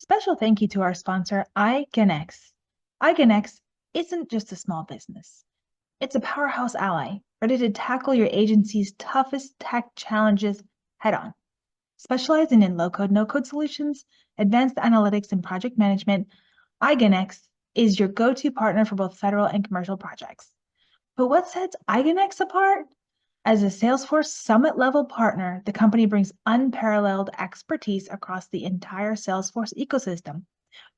Special thank you to our sponsor, iGenX. iGenX isn't just a small business. It's a powerhouse ally ready to tackle your agency's toughest tech challenges head on. Specializing in low-code, no-code solutions, advanced analytics, and project management, iGenX is your go-to partner for both federal and commercial projects. But what sets iGenX apart? As a Salesforce Summit-level partner, the company brings unparalleled expertise across the entire Salesforce ecosystem.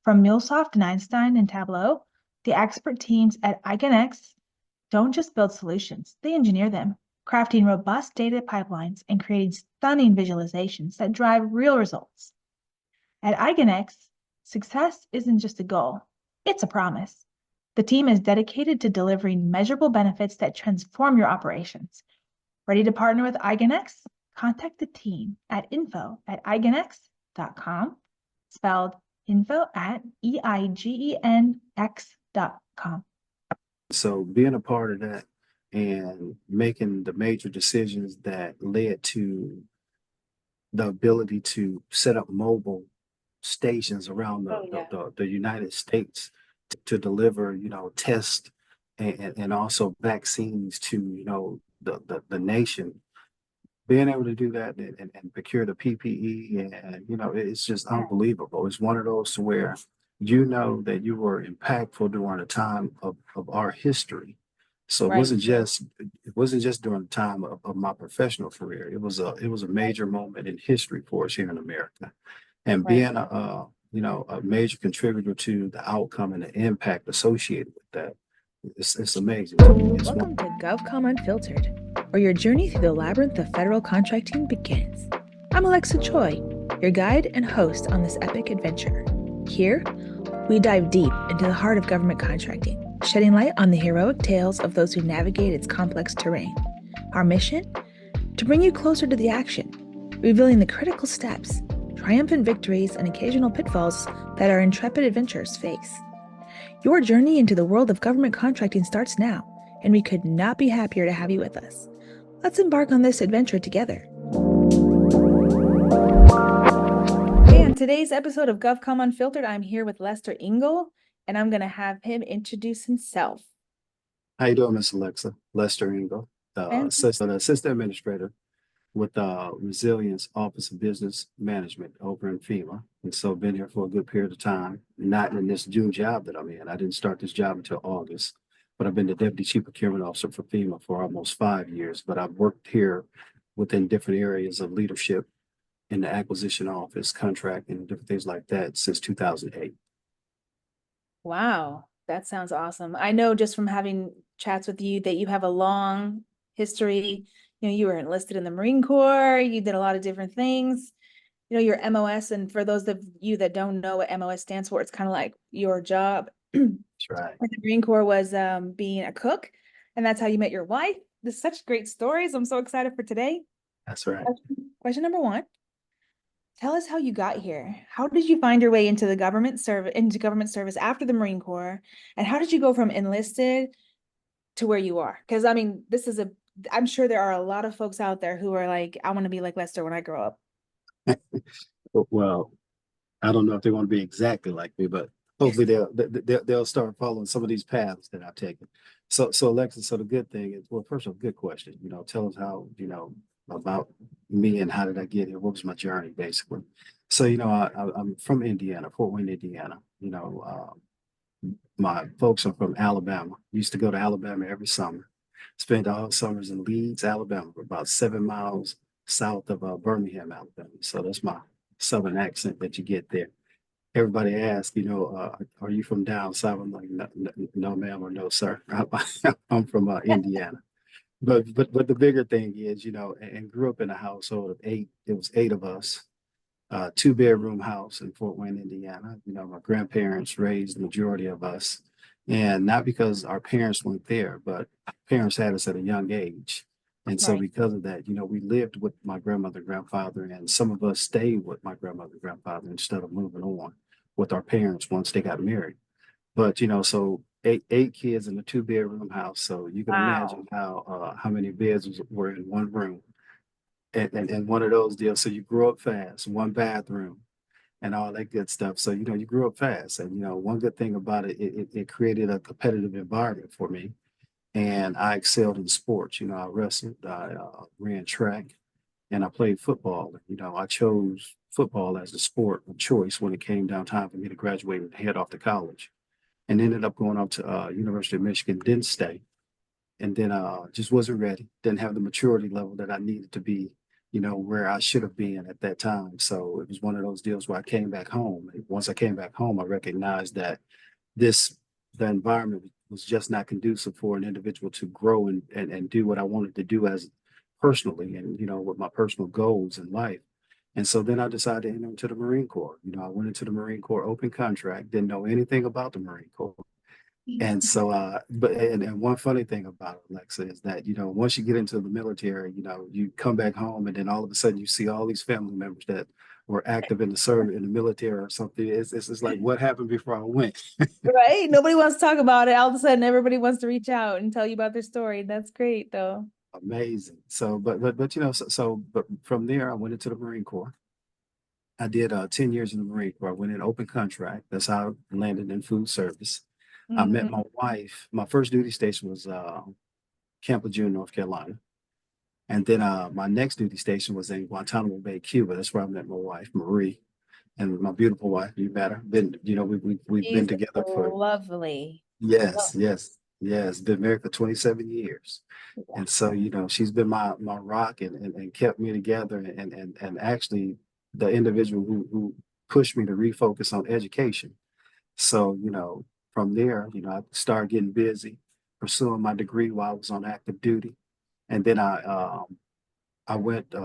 From MuleSoft and Einstein and Tableau, the expert teams at iGenX don't just build solutions, they engineer them, crafting robust data pipelines and creating stunning visualizations that drive real results. At iGenX, success isn't just a goal, it's a promise. The team is dedicated to delivering measurable benefits that transform your operations. Ready to partner with iGenX? Contact the team at info@igenx.com, spelled info@eigenx.com. So being a part of that and making the major decisions that led to the ability to set up mobile stations around the United States to deliver, tests and also vaccines to, the nation. Being able to do that and procure the PPE and, it's just unbelievable. It's one of those to where that you were impactful during a time of our history. So Right. it wasn't just during the time of my professional career. It was a major moment in history for us here in America. And Right. being a major contributor to the outcome and the impact associated with that, it's amazing. Welcome to GovCom Unfiltered, where your journey through the labyrinth of federal contracting begins. I'm Alexa Choi, your guide and host on this epic adventure. Here, we dive deep into the heart of government contracting, shedding light on the heroic tales of those who navigate its complex terrain. Our mission? To bring you closer to the action, revealing the critical steps, triumphant victories, and occasional pitfalls that our intrepid adventurers face. Your journey into the world of government contracting starts now, and we could not be happier to have you with us. Let's embark on this adventure together. Hey, on today's episode of GovCom Unfiltered, I'm here with Lester Ingol, and I'm going to have him introduce himself. How you doing, Miss Alexa? Lester Ingol, assistant administrator with the Resilience Office of Business Management over in FEMA. And so been here for a good period of time, not in this June job that I'm in. I didn't start this job until August, but I've been the Deputy Chief Procurement Officer for FEMA for almost 5 years. But I've worked here within different areas of leadership in the acquisition office, contracting, and different things like that since 2008. Wow, that sounds awesome. I know just from having chats with you that you have a long history. You were enlisted in the Marine Corps, you did a lot of different things. Your MOS, and for those of you that don't know what MOS stands for, it's kind of like your job. That's right. The Marine Corps was being a cook, and that's how you met your wife. This is such great stories. I'm so excited for today. That's right. Question number one. Tell us how you got here. How did you find your way into government service after the Marine Corps? And how did you go from enlisted to where you are? Because I mean, I'm sure there are a lot of folks out there who are like, I want to be like Lester when I grow up. Well, I don't know if they want to be exactly like me, but hopefully they'll start following some of these paths that I've taken. So Alexa, so the good thing is, well, first of all, good question. Tell us how, about me and how did I get here? What was my journey, basically? So, I'm from Indiana, Fort Wayne, Indiana. My folks are from Alabama. Used to go to Alabama every summer. Spent all summers in Leeds, Alabama, about 7 miles south of Birmingham, Alabama. So that's my southern accent that you get there. Everybody asks, are you from down south? I'm like, no, ma'am, or no, sir. I'm from Indiana. But the bigger thing is, and grew up in a household of 8. It was 8 of us, 2-bedroom house in Fort Wayne, Indiana. My grandparents raised the majority of us, and not because our parents weren't there, but parents had us at a young age. And so because of that, we lived with my grandmother, grandfather, and some of us stayed with my grandmother, grandfather instead of moving on with our parents once they got married. But, so eight kids in a 2-bedroom house. So you can imagine how many beds were in one room and one of those deals. So you grow up fast, one bathroom. and all that good stuff. So, you grew up fast. And, one good thing about it, it created a competitive environment for me. And I excelled in sports. I wrestled, I ran track, and I played football. I chose football as a sport of choice when it came down time for me to graduate and head off to college, and ended up going up to University of Michigan, didn't stay, and then just wasn't ready, didn't have the maturity level that I needed to be, where I should have been at that time. So it was one of those deals where I came back home. Once I came back home, I recognized that this the environment was just not conducive for an individual to grow and do what I wanted to do as personally, and with my personal goals in life. And so then I decided to enter into the Marine Corps. I went into the Marine Corps open contract, didn't know anything about the Marine Corps. And so, and one funny thing about it, Alexa, is that, once you get into the military, you come back home, and then all of a sudden you see all these family members that were active in the service in the military or something. It's like, what happened before I went? Right? Nobody wants to talk about it. All of a sudden, everybody wants to reach out and tell you about their story. That's great, though. Amazing. So, but from there, I went into the Marine Corps. I did 10 years in the Marine Corps. I went in open contract. That's how I landed in food service. I met Mhm. my wife. My first duty station was Camp Lejeune, North Carolina. And then my next duty station was in Guantanamo Bay, Cuba. That's where I met my wife, Marie, and my beautiful wife. You met her. We've been She's together for lovely. yes, Love. yes, yes. Been married for 27 years. Wow. And so, she's been my rock, and kept me together, and actually the individual who pushed me to refocus on education. So, from there, I started getting busy pursuing my degree while I was on active duty. And then I went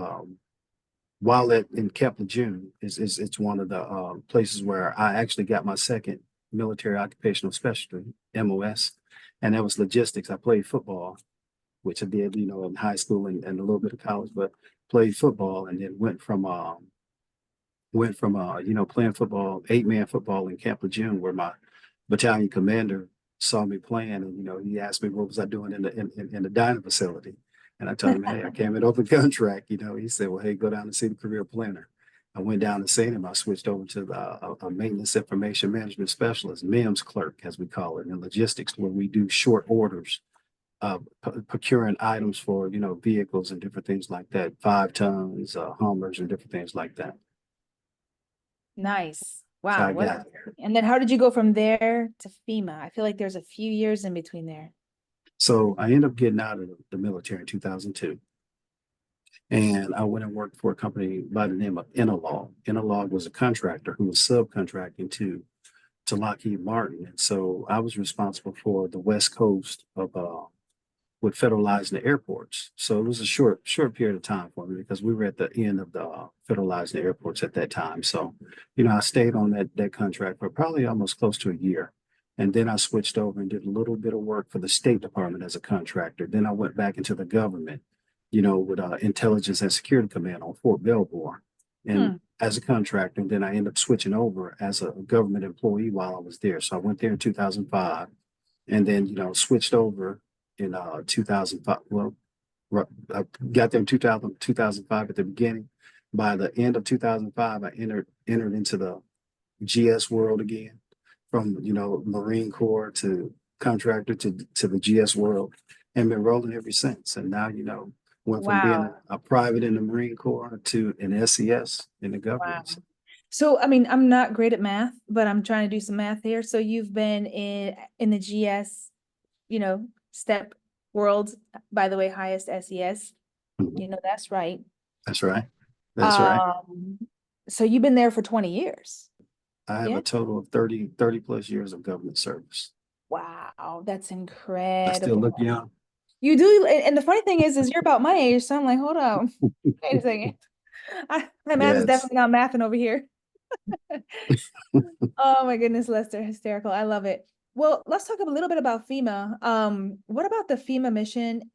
while in Camp Lejeune is it's one of the places where I actually got my second military occupational specialty, MOS, and that was logistics. I played football, which I did, in high school and a little bit of college, but played football, and then went from playing football, 8-man football in Camp Lejeune, where my battalion commander saw me playing, and he asked me what was I doing in the dining facility, and I told him, hey, I came in open contract. He said, well, hey, go down and see the career planner. I went down and seen him. I switched over to a maintenance information management specialist, MEMS clerk, as we call it, in logistics, where we do short orders, procuring items for vehicles and different things like that, 5 tons, Hummers, and different things like that. Nice. So Wow. I got And then how did you go from there to FEMA? I feel like there's a few years in between there. So I ended up getting out of the military in 2002. And I went and worked for a company by the name of Inalog. Inalog was a contractor who was subcontracting to Lockheed Martin. And so I was responsible for the West Coast of with federalizing the airports. So it was a short period of time for me, because we were at the end of the federalizing the airports at that time. So, I stayed on that contract for probably almost close to a year. And then I switched over and did a little bit of work for the State Department as a contractor. Then I went back into the government, with Intelligence and Security Command on Fort Belvoir, and Hmm. as a contractor. And then I ended up switching over as a government employee while I was there. So I went there in 2005, and then switched over in 2005. Well, I got there in 2005 at the beginning. By the end of 2005, I entered into the GS world again, from Marine Corps to contractor to the GS world, and been rolling ever since. And now went from being Wow. a private in the Marine Corps to an SES in the Wow. government. So, I mean, I'm not great at math, but I'm trying to do some math here. So you've been in the GS, step world, by the way, highest SES. Mhm. That's right. That's right. That's right. Um, so you've been there for 20 years. I have Yeah. a total of 30 plus years of government service. Wow, that's I still look incredible. young. You do, and the funny thing is you're about my age, so I'm like, hold on, wait a second. My math is Yes. definitely not mathing over here. Oh my goodness, Lester, hysterical. I love it. Well, let's talk a little bit about FEMA. What about the FEMA mission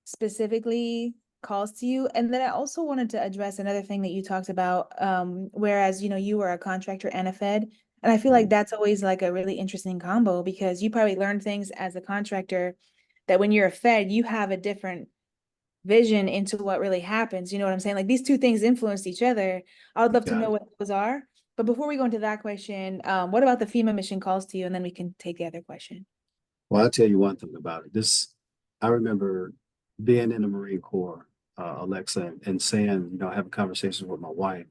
specifically calls to you? And then I also wanted to address another thing that you talked about, whereas, you were a contractor and a Fed. And I feel like that's always like a really interesting combo, because you probably learn things as a contractor that when you're a Fed, you have a different vision into what really happens. You know what I'm saying? Like these two things influence each other. I would love to Got know it. what those are. But before we go into that question, what about the FEMA mission calls to you? And then we can take the other question. Well, I'll tell you one thing about it. I remember being in the Marine Corps, Alexa, and saying, having conversations with my wife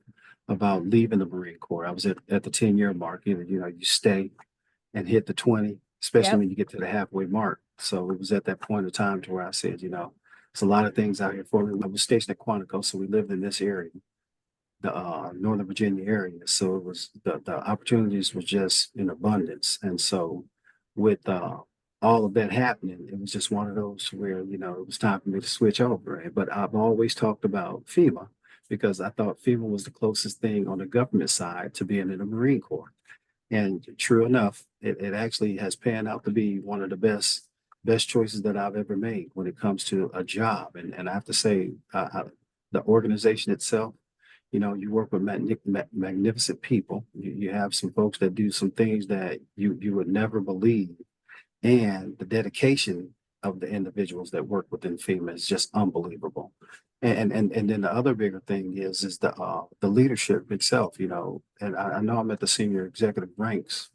about leaving the Marine Corps. I was at the 10-year mark. You stay and hit the 20, especially Yep. when you get to the halfway mark. So it was at that point of time to where I said, it's a lot of things out here for me. I was stationed at Quantico, so we lived in this area, the Northern Virginia area. So it was the opportunities were just in abundance. And so with all of that happening, it was just one of those where, it was time for me to switch over. But I've always talked about FEMA because I thought FEMA was the closest thing on the government side to being in the Marine Corps. And true enough, it actually has panned out to be one of the best choices that I've ever made when it comes to a job. And I have to say, the organization itself, you work with magnificent people. You have some folks that do some things that you would never believe. And the dedication of the individuals that work within FEMA is just unbelievable. And then the other bigger thing is the leadership itself, and I know I'm at the senior executive ranks,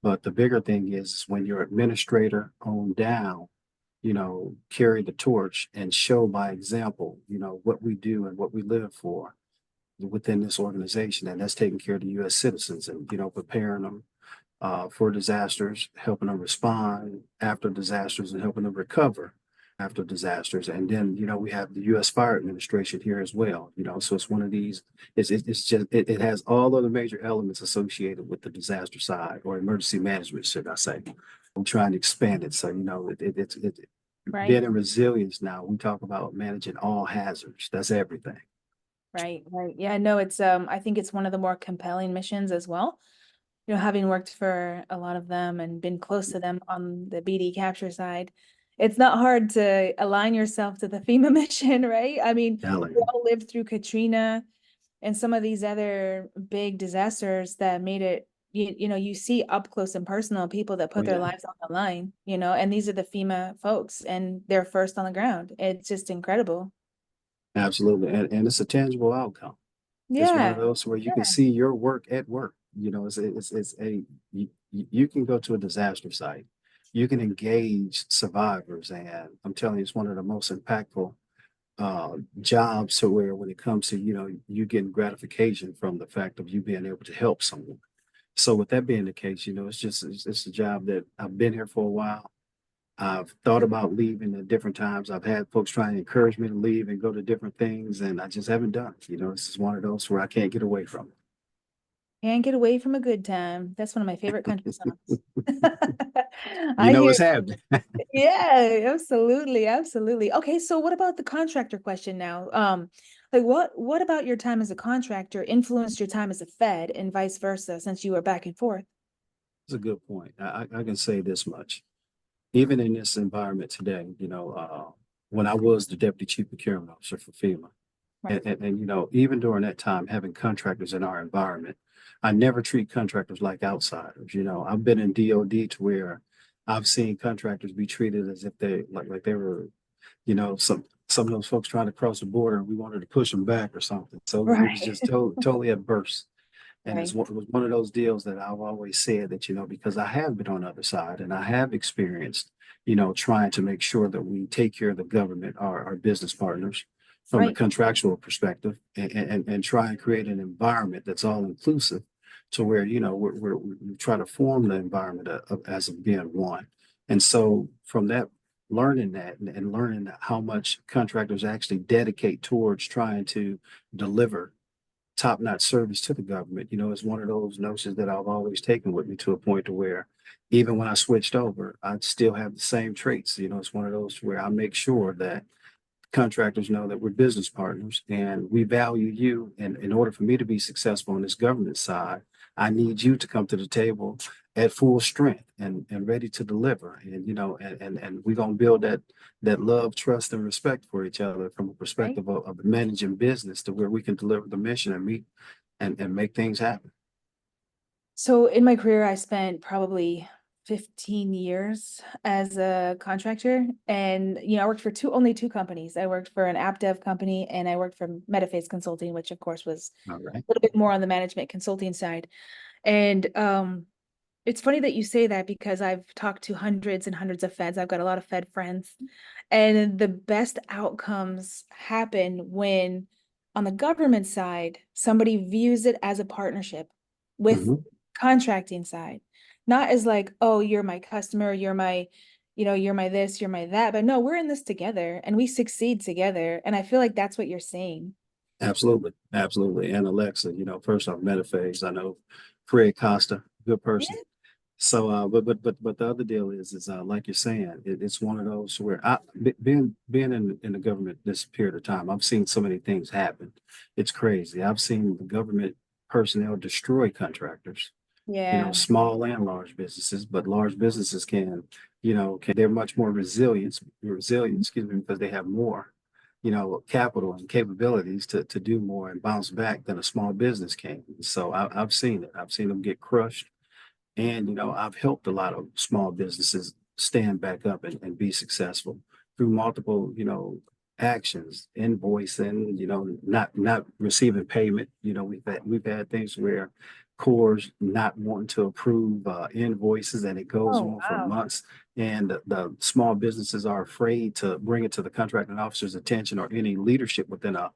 but the bigger thing is when you're administrator on down, carry the torch and show by example, what we do and what we live for within this organization, and that's taking care of the U.S. citizens and preparing them for disasters, helping them respond after disasters, and helping them recover after disasters. And then we have the U.S. Fire Administration here as well. So it's one of these. It's just it has all of the major elements associated with the disaster side or emergency management, should I say? I'm trying to expand it, so it's Right. being in resilience. Now we talk about managing all hazards. That's everything. Right. Right. Yeah, no, it's I think it's one of the more compelling missions as well. You know, having worked for a lot of them and been close to them on the BD capture side, it's not hard to align yourself to the FEMA mission, right? I mean, we Telling. all lived through Katrina and some of these other big disasters that made it, you see up close and personal people that Oh put their yeah, lives on the line, and these are the FEMA folks and they're first on the ground. It's just incredible. absolutely, and it's a tangible outcome. It's one of Yeah. those where you can Yeah. see your work at work. It's a you can go to a disaster site, you can engage survivors, and I'm telling you, it's one of the most impactful jobs to where when it comes to you getting gratification from the fact of you being able to help someone. So with that being the case, it's a job that I've been here for a while. I've thought about leaving at different times. I've had folks try and encourage me to leave and go to different things, and I just haven't done it. This is one of those where I can't get away from Can't get away from a good time. That's one of my favorite country it. songs. You I know hear what's happening. Yeah, absolutely, absolutely. Okay, so what about the contractor question now? Like what about your time as a contractor influenced your time as a Fed and vice versa since you were back and forth? It's a good point. I can say this much. Even in this environment today, when I was the deputy chief procurement officer for FEMA, Right. and even during that time, having contractors in our environment, I never treat contractors like outsiders. I've been in DOD to where I've seen contractors be treated as if they like they were, some of those folks trying to cross the border and we wanted to push them back or something. So it was Right. just totally adverse. And Right. it was one of those deals that I've always said that, because I have been on the other side and I have experienced, trying to make sure that we take care of the government, our business partners from the Right. contractual perspective, and try and create an environment that's all inclusive to where, we try to form the environment as of being one. And so from that, learning that and learning how much contractors actually dedicate towards trying to deliver top-notch service to the government, is one of those notions that I've always taken with me to a point to where even when I switched over, I still have the same traits. It's one of those where I make sure that contractors know that we're business partners and we value you. And in order for me to be successful on this government side, I need you to come to the table at full strength and ready to deliver. And and we're gonna build that love, trust, and respect for each other from a Right. perspective of managing business to where we can deliver the mission and meet and make things happen. So in my career, I spent probably 15 years as a contractor. And, I worked for only two companies. I worked for an app dev company and I worked for Metaphase Consulting, which of course was All right. a little bit more on the management consulting side. And it's funny that you say that because I've talked to hundreds and hundreds of feds. I've got a lot of Fed friends. And the best outcomes happen when, on the government side, somebody views it as a partnership with Mhm. contracting side, not as like, oh, you're my customer, you're my, you're my this, you're my that. But no, we're in this together and we succeed together. And I feel like that's what you're saying. Absolutely. Absolutely. And Alexa, first off, Metaphase, I know Fred Costa, good person. Yeah. So, but the other deal is like you're saying, it's one of those where being in the government this period of time, I've seen so many things happen. It's crazy. I've seen the government personnel destroy contractors, Yeah. small and large businesses, but large businesses they're much more resilient, excuse me, because they have more, capital and capabilities to do more and bounce back than a small business can. So I've seen it. I've seen them get crushed. And, I've helped a lot of small businesses stand back up and be successful through multiple, actions, invoicing, not receiving payment. We've had things where cores not wanting to approve invoices and it goes Oh, on for wow. months. And the small businesses are afraid to bring it to the contracting officer's attention or any leadership within a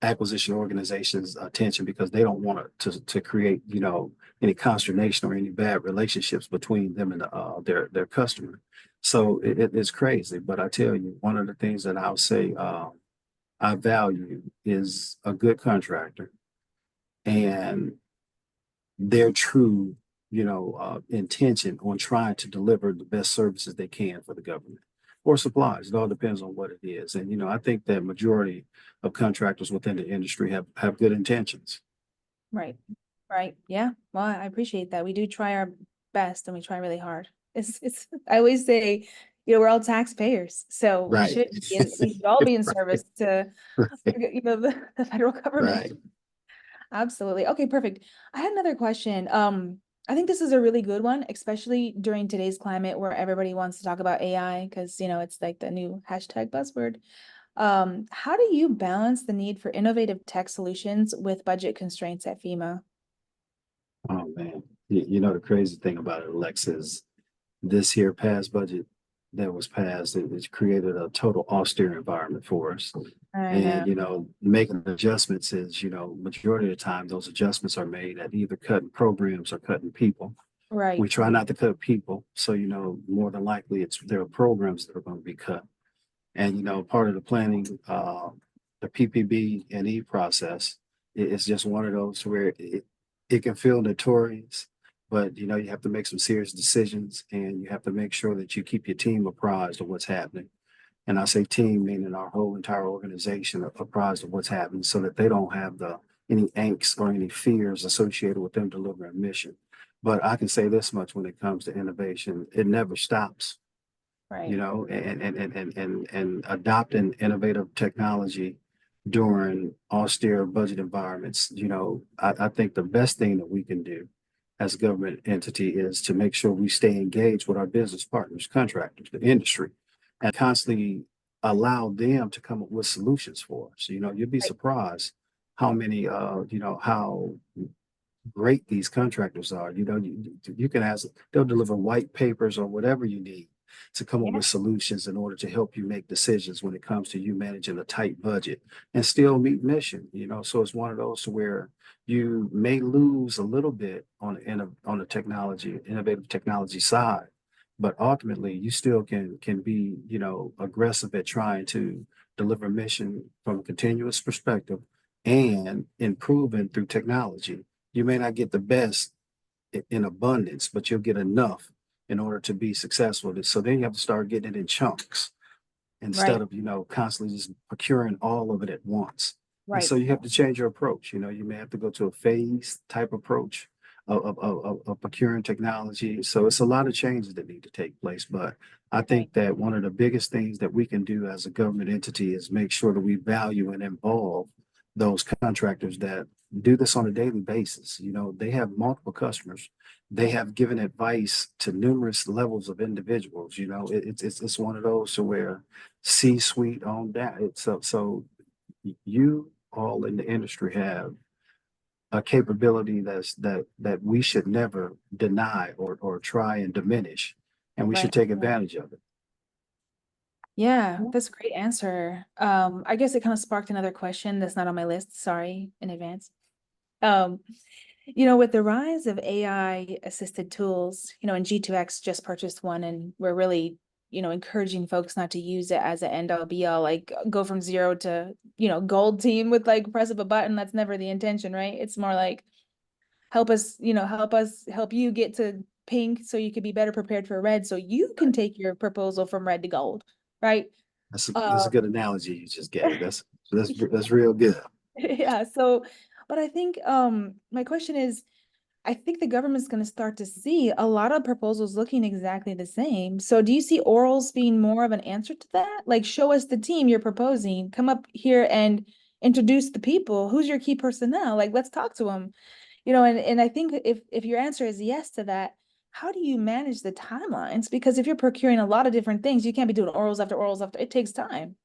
acquisition organization's attention because they don't want to create, any consternation or any bad relationships between them and their customer. So it's crazy. But I tell you, one of the things that I'll say I value is a good contractor and their true, intention on trying to deliver the best services they can for the government or supplies. It all depends on what it is. And, I think that majority of contractors within the industry have good intentions. Right. Right. Yeah. Well, I appreciate that. We do try our best and we try really hard. I always say, we're all taxpayers. So Right. we should all be in Right. service to, Right. the federal government. Right. Absolutely. Okay, perfect. I had another question. I think this is a really good one, especially during today's climate where everybody wants to talk about AI because, it's like the new hashtag buzzword. How do you balance the need for innovative tech solutions with budget constraints at FEMA? Oh man. The crazy thing about it, Alex, is this here past budget that was passed, it's created a total austere environment for us. I know. And, making adjustments is, majority of the time those adjustments are made at either cutting programs or cutting people. Right. We try not to cut people. So, more than likely there are programs that are going to be cut. And, part of the planning, the PPB and E process, it's just one of those where it can feel notorious, but, you have to make some serious decisions and you have to make sure that you keep your team apprised of what's happening. And I say team, meaning our whole entire organization apprised of what's happening so that they don't have any angst or any fears associated with them delivering a mission. But I can say this much when it comes to innovation, it never stops, Right. and adopting innovative technology during austere budget environments. I think the best thing that we can do as a government entity is to make sure we stay engaged with our business partners, contractors, the industry, and constantly allow them to come up with solutions for us. You'd be Right. surprised how many, how great these contractors are. You can ask, they'll deliver white papers or whatever you need to come up Yeah. with solutions in order to help you make decisions when it comes to you managing a tight budget and still meet mission. So it's one of those where you may lose a little bit on the technology, innovative technology side, but ultimately you still can be, aggressive at trying to deliver mission from a continuous perspective and improving through technology. You may not get the best in abundance, but you'll get enough in order to be successful. So then you have to start getting it in chunks Right. instead of, constantly just procuring all of it at once. And Right. so you have to change your approach. You may have to go to a phase type approach of procuring technology. So it's a lot of changes that need to take place. But I Right. think that one of the biggest things that we can do as a government entity is make sure that we value and involve those contractors that do this on a daily basis. You know, they have multiple customers. They have given advice to numerous levels of individuals. You know, it's one of those to where C-suite on that. So you all in the industry have a capability that we should never deny or try and diminish, and we should Right. take advantage of it. Yeah, that's a great answer. I guess it kind of sparked another question that's not on my list. Sorry in advance. Um, with the rise of AI assisted tools, and G2X just purchased one, and we're really, encouraging folks not to use it as an end all be all, like go from zero to, gold team with like press of a button. That's never the intention, right? It's more like help us, help you get to pink so you could be better prepared for red so you can take your proposal from red to gold, right? That's a good analogy you just gave. That's real good. Yeah, but I think my question is, I think the government's going to start to see a lot of proposals looking exactly the same. So do you see orals being more of an answer to that? Like, show us the team you're proposing, come up here and introduce the people. Who's your key personnel? Like, let's talk to them. And I think if your answer is yes to that, how do you manage the timelines? Because if you're procuring a lot of different things, you can't be doing orals after orals after, it takes time.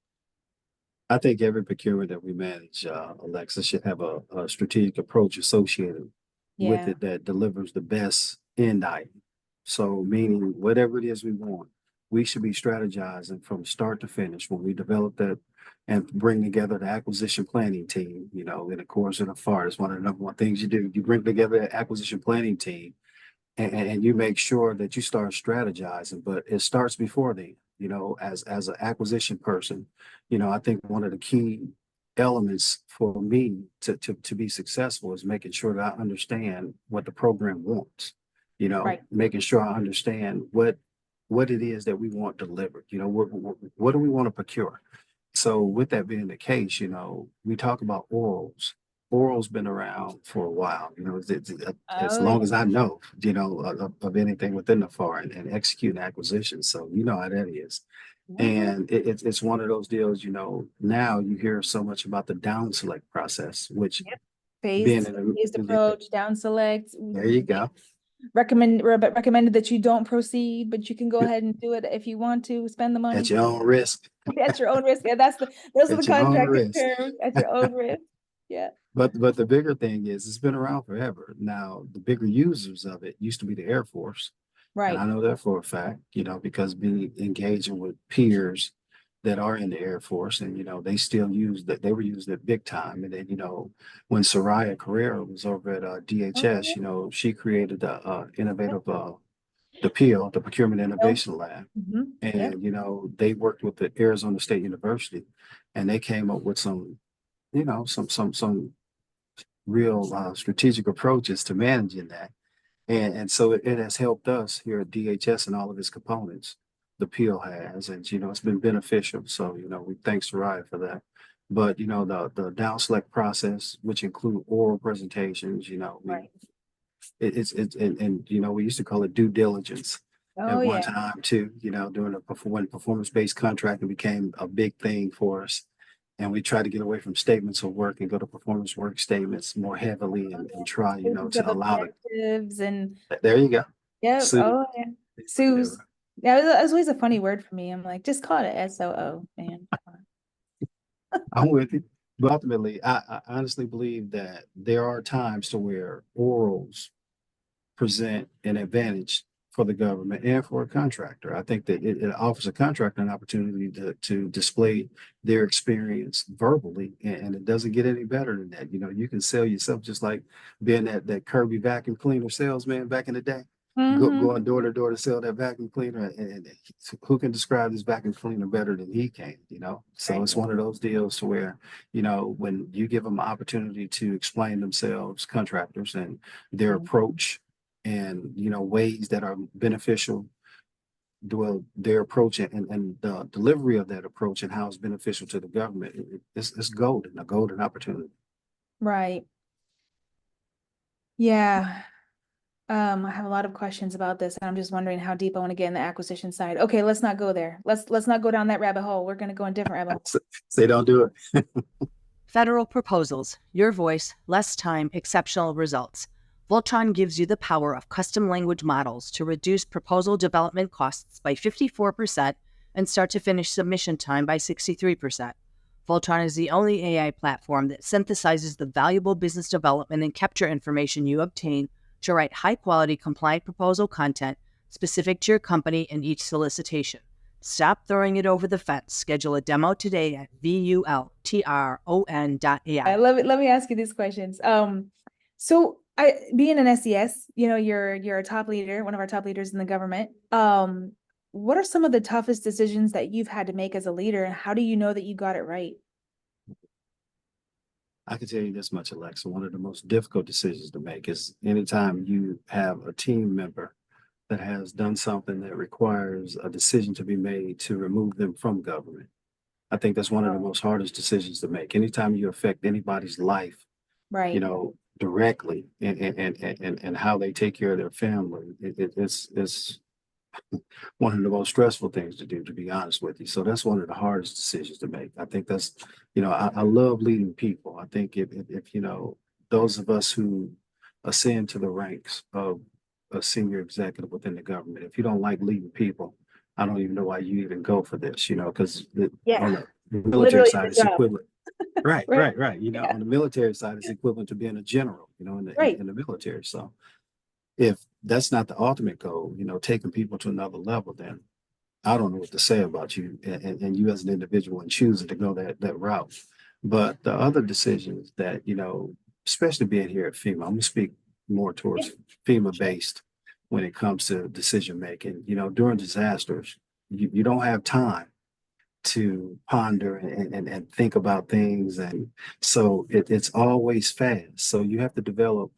I think every procurement that we manage, Alexa, should have a strategic approach associated with Yeah. it that delivers the best end item. So, meaning whatever it is we want, we should be strategizing from start to finish when we develop that and bring together the acquisition planning team. You know, in the course of the FAR, it's one of the number one things you do. You bring together an acquisition planning team and you make sure that you start strategizing, but it starts before then. You know, as an acquisition person, I think one of the key elements for me to be successful is making sure that I understand what the program wants. Right. Making sure I understand what it is that we want delivered. What do we want to procure? So with that being the case, we talk about orals. Oral's been around for a while, as Oh, long yeah. as I know, of anything within the FAR and executing acquisitions. So you know how that is. And it's one of those deals, now you hear so much about the down select process, which Yep. being Phased approach, down select. there you go. Recommended that you don't proceed, but you can go ahead and do it if you want to spend the money. At your own risk. At your own risk. Yeah, those are the At your own contracting risk. terms. At your own risk. Yeah. But the bigger thing is it's been around forever. Now the bigger users of it used to be the Air Force. And Right. I know that for a fact, because being engaging with peers that are in the Air Force and, they still use that, they were using it big time. And then, when Soraya Carrera was over at DHS, she created the innovative, the PIL, the Procurement Innovation Lab. Yep. And, they worked with the Arizona State University and they came up with some, some real strategic approaches to managing that. And so it has helped us here at DHS and all of its components. The PIL has, and it's been beneficial. So we thanks to Riot for that. But the down select process, which include oral presentations, Right. and we used to call it due diligence at Oh, one yeah. time too. During when performance-based contracting became a big thing for us, and we try to get away from statements of work and go to performance work statements more heavily and try, Phases to of allow it. objectives and There you go. yeah. Sue. Oh, yeah. Sue's. Yeah, it was always a funny word for me. I'm like, just call it SOO, man. I'm with you. But ultimately, I honestly believe that there are times to where orals present an advantage for the government and for a contractor. I think that it offers a contractor an opportunity to display their experience verbally, and it doesn't get any better than that. You can sell yourself just like being that Kirby vacuum cleaner salesman back in the day. Going door to door to sell that vacuum cleaner, and who can describe this vacuum cleaner better than he can? So Right. it's one of those deals to where when you give them an opportunity to explain themselves, contractors, and their approach, and ways that are beneficial, their approach and the delivery of that approach and how it's beneficial to the government, it's golden, a golden opportunity. Right. Yeah. I have a lot of questions about this, and I'm just wondering how deep I want to get in the acquisition side. Okay, let's not go there. Let's not go down that rabbit hole. We're going to go in different rabbit holes. Say don't do it. Federal proposals, your voice, less time, exceptional results. Voltron gives you the power of custom language models to reduce proposal development costs by 54% and start to finish submission time by 63%. Voltron is the only AI platform that synthesizes the valuable business development and capture information you obtain to write high-quality, compliant proposal content specific to your company and each solicitation. Stop throwing it over the fence. Schedule a demo today at vultron.ai. I love it. Let me ask you these questions. So being an SES, you're a top leader, one of our top leaders in the government. What are some of the toughest decisions that you've had to make as a leader, and how do you know that you got it right? I can tell you this much, Alexa. One of the most difficult decisions to make is anytime you have a team member that has done something that requires a decision to be made to remove them from government. I think that's one of the most hardest decisions to make. Anytime you affect anybody's life, Right. directly and how they take care of their family, it's one of the most stressful things to do, to be honest with you. So that's one of the hardest decisions to make. I think that's, I love leading people. I think if those of us who ascend to the ranks of a senior executive within the government, if you don't like leading people, I don't even know why you even go for this, because on the military Literally side, the it's job. equivalent. Right. Yeah. On the military side, it's equivalent to being a general, in the military. So if that's not the ultimate goal, taking people to another level, then I don't know what to say about you and you as an individual and choosing to go that route. But the other decisions that, especially being here at FEMA, I'm going to speak more towards FEMA based when it comes to decision making. During disasters, you don't have time to ponder and think about things. And so it's always fast. So you have to develop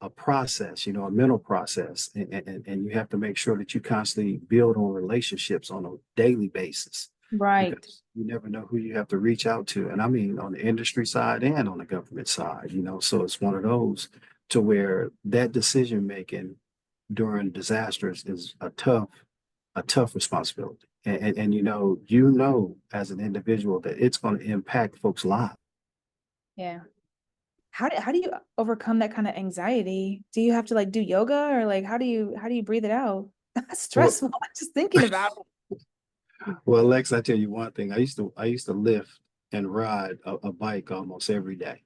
a process, a mental process, and you have to make sure that you constantly build on relationships on a daily basis. Right. Because you never know who you have to reach out to. And I mean, on the industry side and on the government side, so it's one of those to where that decision making during disasters is a tough responsibility. And as an individual that it's going to impact folks' lives. Yeah. How do you overcome that kind of anxiety? Do you have to do yoga, or how do you breathe it out? That's stressful. Just thinking about it. Well, Lex, I tell you one thing. I used to lift and ride a bike almost every day,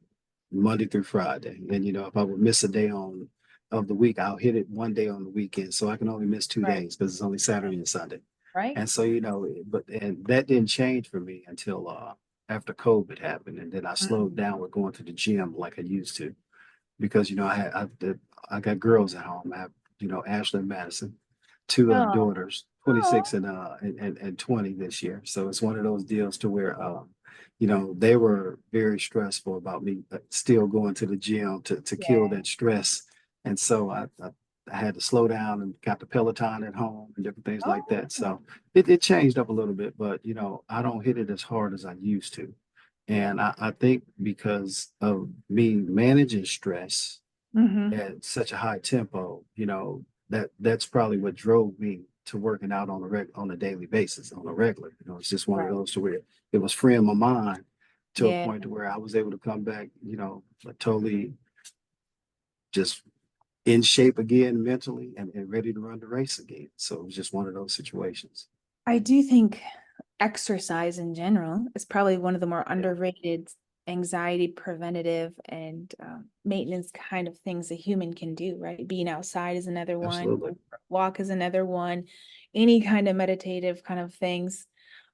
Monday through Friday. And if I would miss a day of the week, I'll hit it one day on the weekend. So I can only miss 2 days because it's only Saturday and Sunday. Right. And so, and that didn't change for me until after COVID happened. And then I slowed down with going to the gym like I used to, because, I got girls at home. I have, Ashley and Madison, two daughters, 26 and 20 this year. So it's one of those deals to where, they were very stressful about me still going to the gym to kill that stress. And so I had to slow down and got the Peloton at home and different things like that. So it changed up a little bit, but I don't hit it as hard as I used to. And I think because of me managing stress at such a high tempo, that's probably what drove me to working out on a daily basis, on a regular. It's just one of those to where it was freeing my mind to a point to where I was able to come back, totally just in shape again mentally and ready to run the race again. So it was just one of those situations. I do think exercise in general is probably one of the more underrated anxiety preventative and maintenance kind of things a human can do, right? Being outside is another Absolutely. one, walk is another one, any kind of meditative kind of things.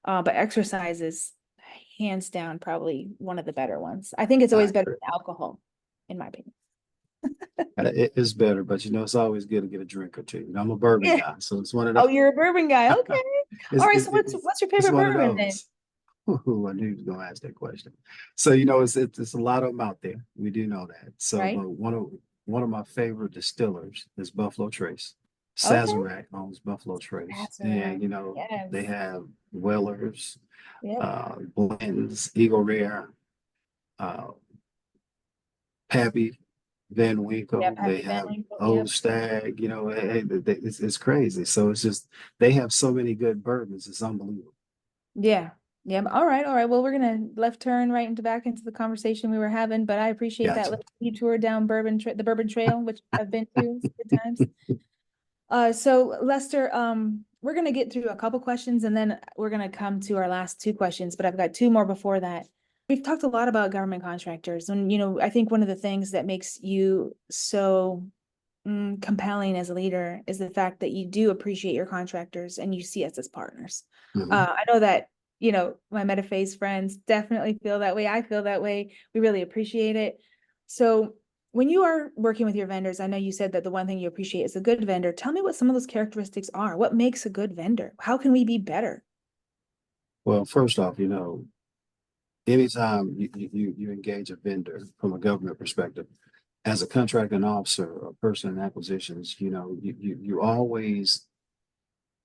But exercise is hands down probably one of the better ones. I think it's always better than alcohol, in my opinion. It is better, but it's always good to get a drink or two. I'm a bourbon guy, so it's one of those. Oh, you're a bourbon guy. Okay. All right. So what's your favorite bourbon then? Ooh, I knew you was gonna ask that question. So it's a lot of them out there. We do know that. So but one of my favorite distillers is Buffalo Trace. Sazerac owns Buffalo Trace, and they have Wellers, blends, Eagle Rare, Pappy Van Winkle. They have Old Stag. It's crazy. So it's just they have so many good bourbons. It's unbelievable. Yeah. Yeah, all right, all right. Well, we're gonna left turn right into back into the conversation we were having, but I appreciate that Gotcha. little detour down the Bourbon Trail, which I've been to good times. So Lester, we're gonna get through a couple questions and then we're gonna come to our last two questions, but I've got two more before that. We've talked a lot about government contractors, and I think one of the things that makes you so compelling as a leader is the fact that you do appreciate your contractors and you see us as partners. Mhm. I know that, my Metaphase friends definitely feel that way. I feel that way. We really appreciate it. So when you are working with your vendors, I know you said that the one thing you appreciate is a good vendor. Tell me what some of those characteristics are. What makes a good vendor? How can we be better? Well, first off, anytime you engage a vendor from a government perspective, as a contracting officer or person in acquisitions, you always,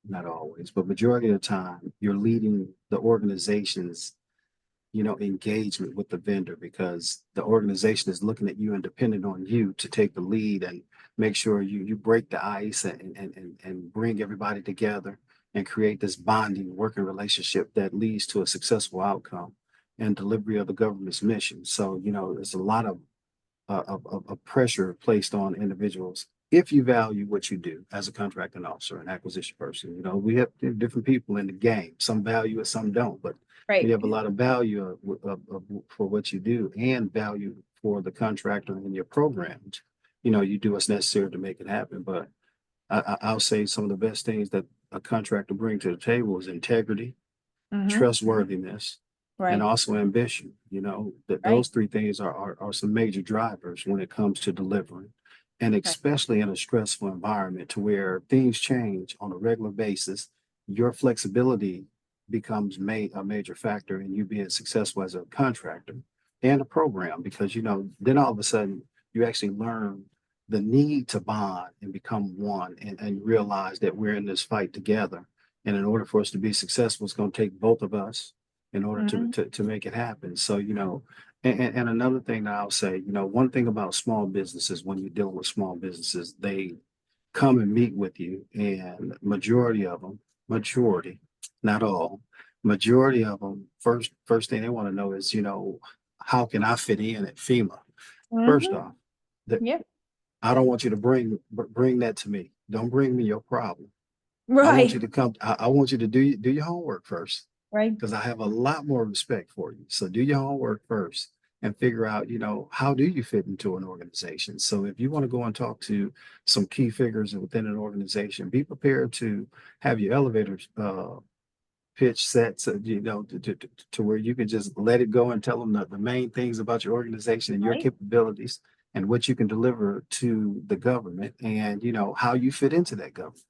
not always, but majority of the time, you're leading the organization's, engagement with the vendor, because the organization is looking at you and depending on you to take the lead and make sure you break the ice and bring everybody together and create this bonding working relationship that leads to a successful outcome and delivery of the government's mission. So, there's a lot of pressure placed on individuals if you value what you do as a contracting officer and acquisition person. We have different people in the game. Some value it, some don't, but Right. you have a lot of value for what you do and value for the contractor and your programs. You do what's necessary to make it happen. But I'll say some of the best things that a contractor brings to the table is integrity, Mhm. trustworthiness, and Right. also ambition. That Right. those three things are some major drivers when it comes to delivering, and especially in a stressful environment to where things change on a regular basis. Your flexibility becomes a major factor in you being successful as a contractor and a program, because then all of a sudden you actually learn the need to bond and become one, and realize that we're in this fight together, and in order for us to be successful, it's going to take both of us in order Mhm. to make it happen. So, and another thing that I'll say, one thing about small businesses, when you're dealing with small businesses, they come and meet with you, and majority of them, not all, majority of them, first thing they want to know is, how can I fit in at FEMA? First Mhm. off, that Yep. I don't want you to bring that to me. Don't bring me your problem. I want Right. you to come. I want you to do your homework first, Right. because I have a lot more respect for you. So do your homework first and figure out, how do you fit into an organization? So if you want to go and talk to some key figures within an organization, be prepared to have your elevators pitch set, so, to where you can just let it go and tell them the main things about your organization and your Right. capabilities and what you can deliver to the government, and how you fit into that government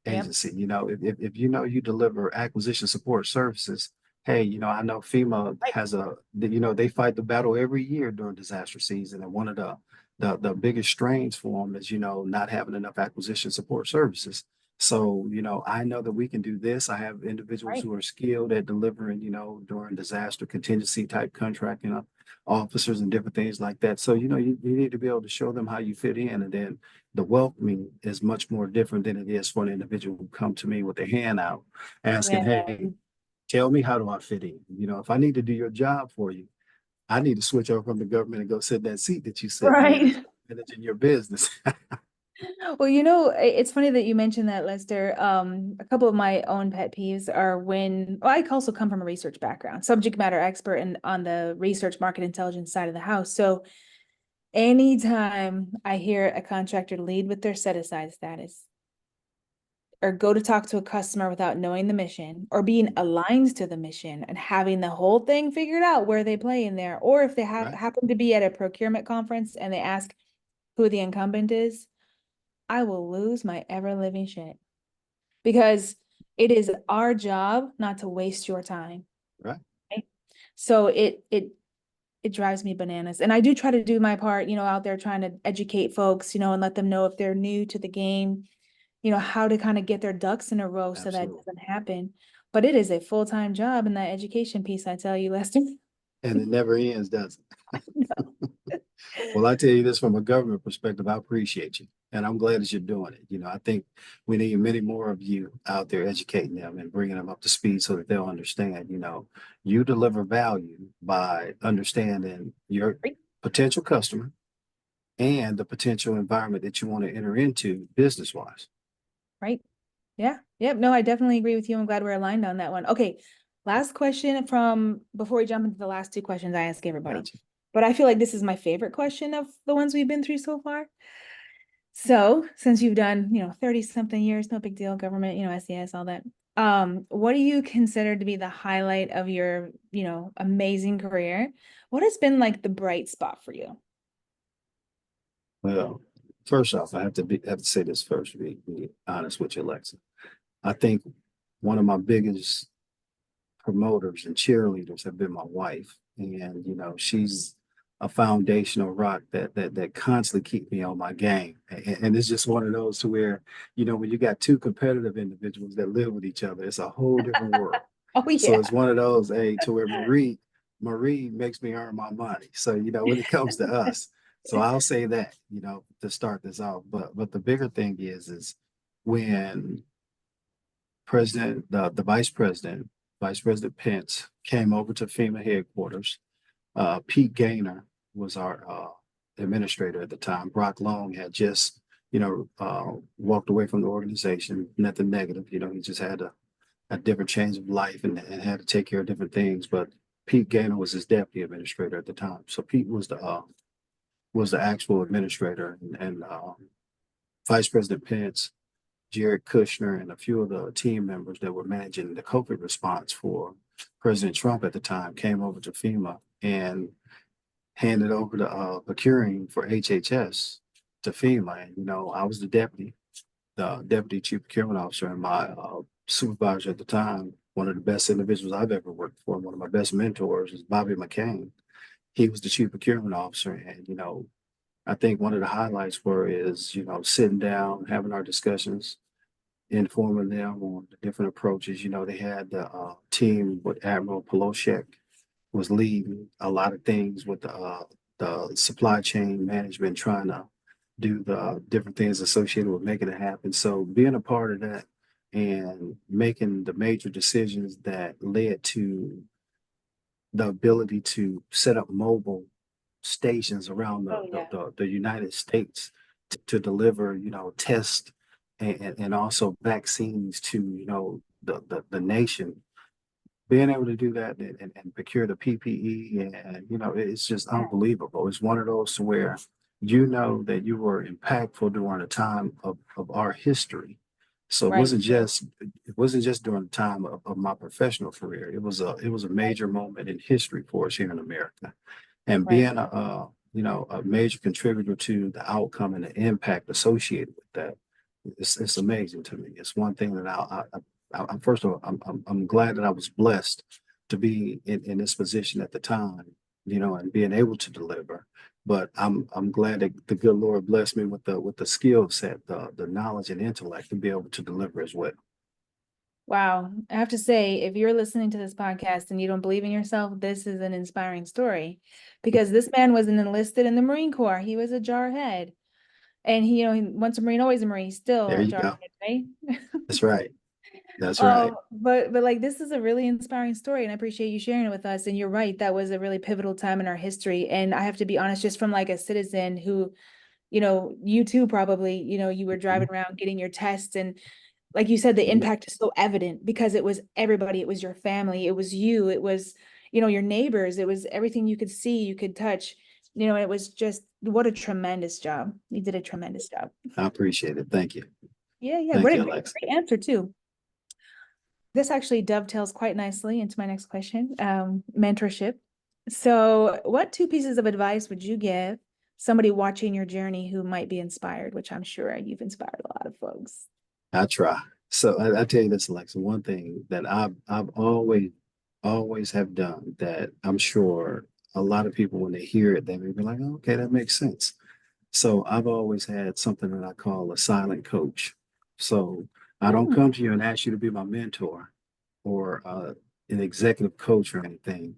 Yep. agency. If you deliver acquisition support services, hey, I know FEMA Right. has they fight the battle every year during disaster season, and one of the biggest strains for them is not having enough acquisition support services. So I know that we can do this. I have individuals Right. who are skilled at delivering, during disaster contingency type contracting, officers and different things like that. So you need to be able to show them how you fit in, and then the welcoming is much more different than it is for an individual who come to me with their hand out asking, Yeah. hey, tell me, how do I fit in? If I need to do your job for you, I need to switch over from the government and go sit in that seat that you sit in Right. as managing your business. Well, it's funny that you mentioned that, Lester. A couple of my own pet peeves are I also come from a research background, subject matter expert on the research market intelligence side of the house. So anytime I hear a contractor lead with their set aside status, or go to talk to a customer without knowing the mission or being aligned to the mission and having the whole thing figured out where they play in there, or if they Right. happen to be at a procurement conference and they ask who the incumbent is, I will lose my ever living shit, because it is our job not to waste your time. Right. Right? So it drives me bananas. And I do try to do my part, out there trying to educate folks, and let them know if they're new to the game, how to kind of get their ducks in a row so that Absolutely. doesn't happen. But it is a full-time job in that education piece, I tell you, Lester. And it never ends, does it? No. Well, I tell you this, from a government perspective, I appreciate you. And I'm glad that you're doing it. You know, I think we need many more of you out there educating them and bringing them up to speed so that they'll understand, you know, you deliver value by understanding your Right. potential customer and the potential environment that you want to enter into business wise. Right. Yeah. Yep. No, I definitely agree with you. I'm glad we're aligned on that one. Okay. Last question from before we jump into the last two questions I ask everybody. Gotcha. But I feel like this is my favorite question of the ones we've been through so far. So since you've done, 30 something years, no big deal, government, SES, all that. What do you consider to be the highlight of your, amazing career? What has been like the bright spot for you? Well, first off, I have to say this first to be honest with you, Alexa. I think one of my biggest promoters and cheerleaders have been my wife. And, you know, she's a foundational rock that constantly keep me on my game. And it's just one of those to where, you know, when you got two competitive individuals that live with each other, it's a whole different world. Oh, So yeah. it's one of those, hey, to where Marie makes me earn my money. So, you know, when it comes to us, so I'll say that, you know, to start this off. But the bigger thing is when the Vice President Pence came over to FEMA headquarters. Pete Gaynor was our administrator at the time. Brock Long had just, walked away from the organization. Nothing negative, you know, he just had a different change of life and had to take care of different things. But Pete Gaynor was his deputy administrator at the time. So Pete was the actual administrator, and Vice President Pence, Jared Kushner, and a few of the team members that were managing the COVID response for President Trump at the time came over to FEMA and handed over the procuring for HHS to FEMA. And, you know, I was the deputy chief procurement officer, and my supervisor at the time, one of the best individuals I've ever worked for, one of my best mentors is Bobby McCain. He was the chief procurement officer. And, you know, I think one of the highlights is, you know, sitting down, having our discussions, informing them on the different approaches. You know, they had the team with Admiral Poloshek was leading a lot of things with the supply chain management, trying to do the different things associated with making it happen. So being a part of that and making the major decisions that led to the ability to set up mobile stations around Oh, yeah. the United States to deliver, you know, tests and also vaccines to, you know, the nation. Being able to do that and procure the PPE, and, you know, it's just unbelievable. It's one of those to where you know that you were impactful during a time of our history. So it Right. wasn't just during the time of my professional career. It was a major moment in history for us here in America. And Right. being a major contributor to the outcome and the impact associated with that, it's amazing to me. It's one thing that I first of all, I'm glad that I was blessed to be in this position at the time, you know, and being able to deliver. But I'm glad that the good Lord blessed me with the skill set, the knowledge and intellect to be able to deliver as well. Wow. I have to say, if you're listening to this podcast and you don't believe in yourself, this is an inspiring story, because this man wasn't enlisted in the Marine Corps. He was a jarhead. And once a Marine, always a Marine, still There a you go. jarhead, right? That's right. That's right. But like, this is a really inspiring story, and I appreciate you sharing it with us. And you're right, that was a really pivotal time in our history. And I have to be honest, just from like a citizen who, you too probably, you were driving around getting your tests, and like you said, the impact is so evident because it was everybody. It was your family. It was you. It was, your neighbors. It was everything you could see, you could touch. It was just, what a tremendous job. You did a tremendous job. I appreciate it. Thank you. Yeah, yeah. Thank What a you, great Alexa. answer too. This actually dovetails quite nicely into my next question, mentorship. So what two pieces of advice would you give somebody watching your journey who might be inspired, which I'm sure you've inspired a lot of folks? I try. So I tell you this, Alexa, one thing that I've always have done that I'm sure a lot of people, when they hear it, they may be like, oh, okay, that makes sense. So I've always had something that I call a silent coach. So I don't come to you and ask you to be my mentor or an executive coach or anything.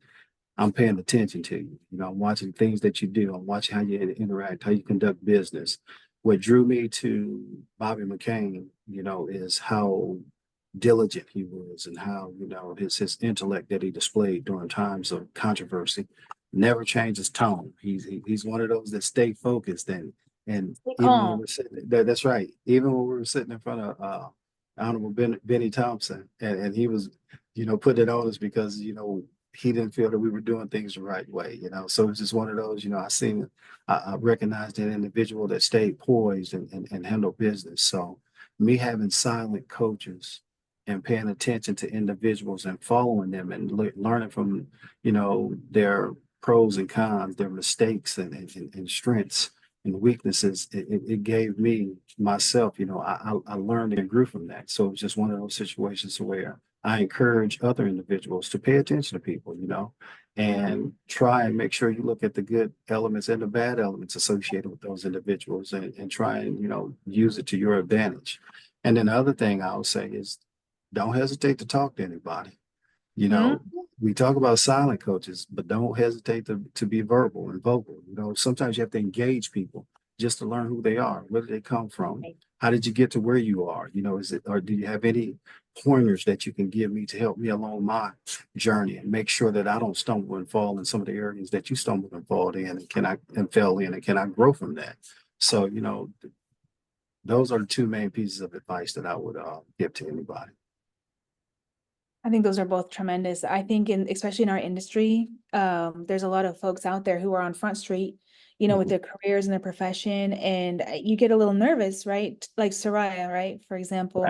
I'm paying attention to you. You know, I'm watching things that you do. I'm watching how you interact, how you conduct business. what drew me to Bobby McCain, you know, is how diligent he was and how, you know, his intellect that he displayed during times of controversy never changed his tone. He's one of those that stay focused and Stay even when calm. we're sitting that's right. Even when we were sitting in front of Honorable Benny Thompson and he was, you know, putting it on us because, you know, he didn't feel that we were doing things the right way, you know. So it's just one of those, you know, I recognized an individual that stayed poised and handled business. So me having silent coaches and paying attention to individuals and following them and learning from, you know, their pros and cons, their mistakes and strengths and weaknesses, it gave me myself, you know, I learned and grew from that. So it was just one of those situations where I encourage other individuals to pay attention to people, you know, and try and make sure you look at the good elements and the bad elements associated with those individuals and try and, you know, use it to your advantage. And then the other thing I would say is don't hesitate to talk to anybody. You know, we talk about silent coaches, but don't hesitate to be verbal and vocal. You know, sometimes you have to engage people just to learn who they are. Where did they come from? Right. How did you get to where you are? You know, is it, or do you have any pointers that you can give me to help me along my journey and make sure that I don't stumble and fall in some of the areas that you stumbled and fall in and fell in and can I grow from that? So, you know, those are the two main pieces of advice that I would give to anybody. I think those are both tremendous. I think especially in our industry, there's a lot of folks out there who are on Front Street, you know, with their careers and their profession, and you get a little nervous, right? Like Soraya, right? For example,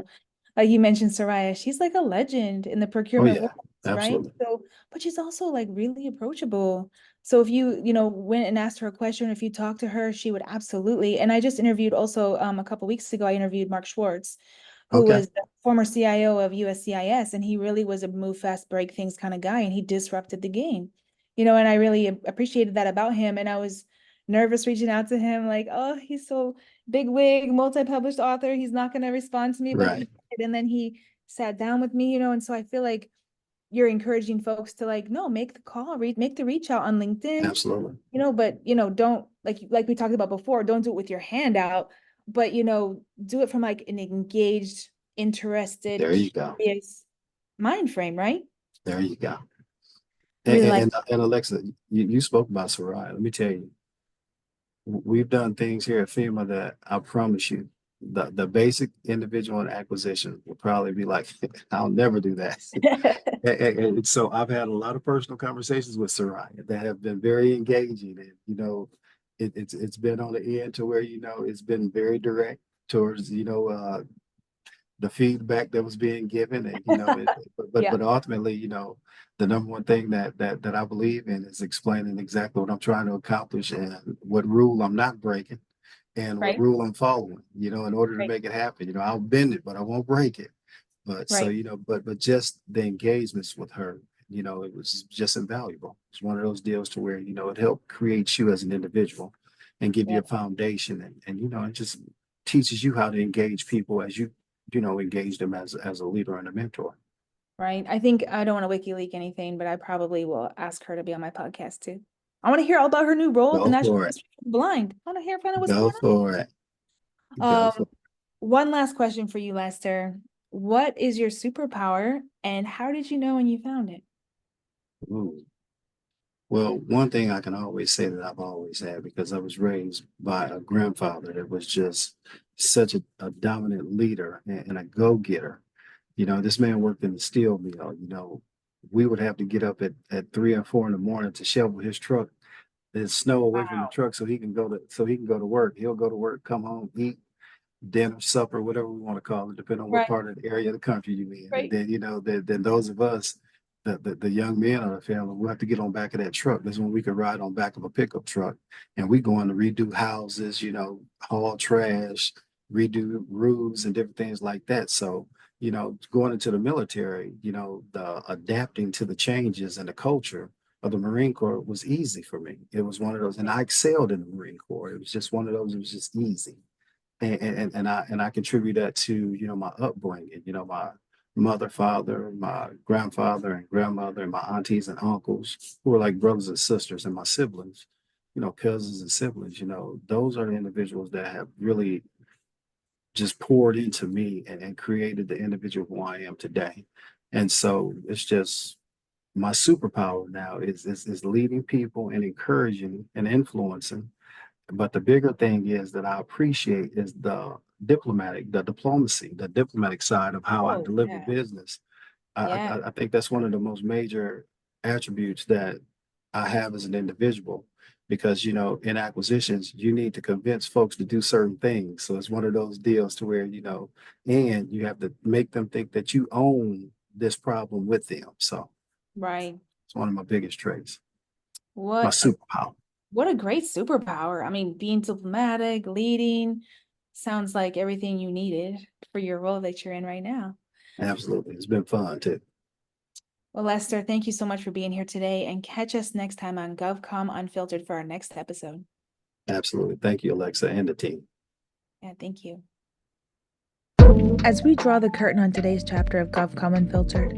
you mentioned Soraya, she's like a legend in the Oh procurement yeah, world, right? absolutely. So, but she's also like really approachable. So if you know, went and asked her a question, if you talked to her, she would absolutely. And I just interviewed also a couple weeks ago, I interviewed Mark Schwartz, who Okay, was the former CIO of USCIS, and he really was a move fast, break things kind of guy, and he disrupted the game, you know, and I really appreciated that about him. And I was nervous reaching out to him, like, oh, he's so big wig, multi-published author, he's not going to respond to me, but he right, did. And then he sat down with me, you know, and so I feel like you're encouraging folks to like, no, make the call, make the reach out on LinkedIn, absolutely. you know, but you know, don't like we talked about before, don't do it with your hand out, but you know, do it from like an engaged, interested, There you go. curious mind frame, right? There you go. I really like And Alexa, you spoke about Soraya. Let me tell you, we've done things here at FEMA that I promise you, the basic individual and acquisition will probably be like, I'll never do that. And so I've had a lot of personal conversations with Soraya that have been very engaging, and you know, it's been on the end to where you know it's been very direct towards you know the feedback that was being given and you know yeah, but ultimately you know the number one thing that I believe in is explaining exactly what I'm trying to accomplish and what rule I'm not breaking and what right, rule I'm following, you know, in order to right, make it happen. You know, I'll bend it but I won't break it. But so right, you know but just the engagements with her, you know, it was just invaluable. It's one of those deals to where you know it helped create you as an individual and give you yeah, a foundation and you know it just teaches you how to engage people as you know, engage them as a leader and a mentor. right. I think I don't want to WikiLeak anything, but I probably will ask her to be on my podcast too. I want to hear all about her new role at the Go National for it. Registry of the Blind. I want to hear find out what's Go going for it. Go on. for One last question for you, Lester. What is your superpower and how did you know when you found it? it. Ooh. Well, one thing I can always say that I've always had because I was raised by a grandfather that was just such a dominant leader and a go-getter. You know, this man worked in the steel mill. You know, we would have to get up at 3 or 4 in the morning to shovel his truck, the snow away from the Wow. truck so he can go to work. He'll go to work, come home, eat, dinner, supper, whatever we want to call it, depending on what Right, part of the area of the country you in. And right, then, you know, then those of us, the young men of the family, we have to get on back of that truck. That's when we could ride on back of a pickup truck. And we going to redo houses, you know, haul trash, redo roofs and different things like that. So, you know, going into the military, you know, the adapting to the changes and the culture of the Marine Corps was easy for me. It was one of those, and I excelled in the Marine Corps. It was just one of those, it was just easy and I contribute that to you know my upbringing, you know my mother, father, my grandfather and grandmother, and my aunties and uncles who were like brothers and sisters, and my siblings. cousins and siblings, those are the individuals that have really just poured into me and created the individual who I am today. And so it's just my superpower now is leading people and encouraging and influencing. But the bigger thing is that I appreciate is the diplomatic side of how I Oh, deliver yeah. business. Yeah. I think that's one of the most major attributes that I have as an individual, because in acquisitions you need to convince folks to do certain things. So it's one of those deals to where and you have to make them think that you own this problem with them. So Right. it's one of my biggest traits, my What a, superpower. what a great superpower. I mean, being diplomatic, leading, sounds like everything you needed for your role that you're in right now. Absolutely, it's been fun too. Well, Lester, thank you so much for being here today, and catch us next time on GovCom Unfiltered for our next episode. Absolutely, thank you, Alexa, and the team. Yeah, thank you. As we draw the curtain on today's chapter of GovCom Unfiltered,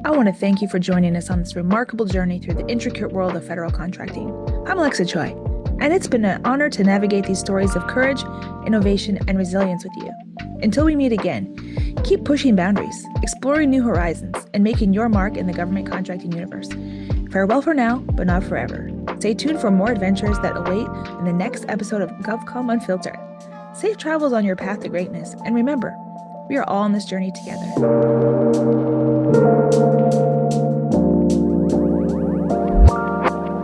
I want to thank you for joining us on this remarkable journey through the intricate world of federal contracting. I'm Alexa Choi, and it's been an honor to navigate these stories of courage, innovation, and resilience with you. Until we meet again, keep pushing boundaries, exploring new horizons, and making your mark in the government contracting universe. Farewell for now, but not forever. Stay tuned for more adventures that await in the next episode of GovCom Unfiltered. Safe travels on your path to greatness, and remember, we are all on this journey together.